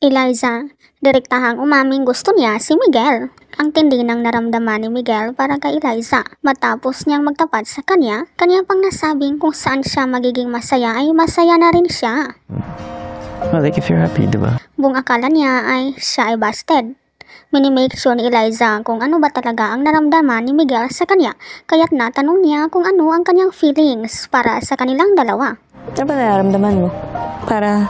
Eliza, direktahang umaming gusto niya si Miguel. Ang tindi ng naramdaman ni Miguel para kay Eliza. Matapos niyang magtapat sa kanya pang nasabing kung saan siya magiging masaya ay masaya na rin siya. Well, like if you're happy, diba? Buong akala niya ay siya ay busted. Minimake sure ni Eliza kung ano ba talaga ang naramdaman ni Miguel sa kanya, kaya't natanong niya kung ano ang kanyang feelings para sa kanilang dalawa. Ano ba nararamdaman mo? Para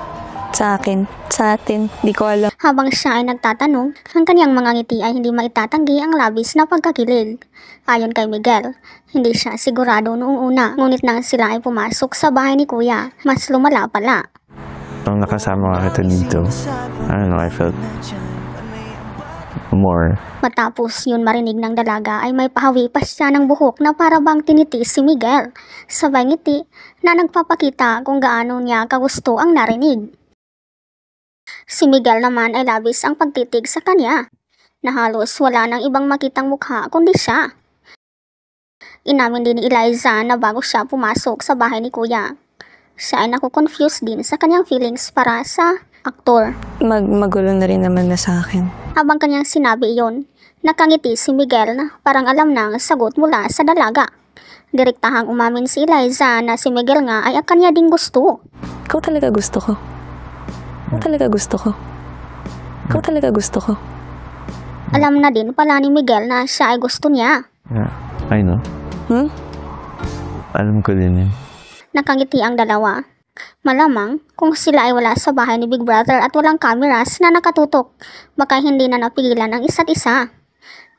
sa akin, sa atin, di ko alam. Habang siya ay nagtatanong, ang kanyang mga ngiti ay hindi maitatanggi ang labis na pagkakilig. Ayon kay Miguel, hindi siya sigurado noong una, ngunit nang sila ay pumasok sa bahay ni Kuya, mas lumala pala. Nung nakasama ka kita dito, I don't know, I felt more. Matapos yun marinig ng dalaga ay may pahawi pa siya ng buhok na para bang tiniti si Miguel. Sabay ngiti na nagpapakita kung gaano niya kagusto ang narinig. Si Miguel naman ay labis ang pagtitig sa kanya, na halos wala nang ibang makitang mukha kundi siya. Inamin din ni Eliza na bago siya pumasok sa bahay ni Kuya, siya ay nakukonfuse din sa kanyang feelings para sa aktor. Magulo na rin naman na sa akin. Habang kanyang sinabi iyon, nakangiti si Miguel na parang alam na ang sagot mula sa dalaga. Direktahang umamin si Eliza na si Miguel nga ay ang kanya ding gusto. Ikaw talaga gusto ko. Ikaw talaga gusto ko. Ikaw talaga gusto ko. Alam na din pala ni Miguel na siya ay gusto niya. Yeah, I know. Alam ko din yun. Nakangiti ang dalawa. Malamang kung sila ay wala sa bahay ni Big Brother at walang cameras na nakatutok, baka hindi na napigilan ang isa't isa.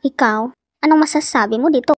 Ikaw, anong masasabi mo dito?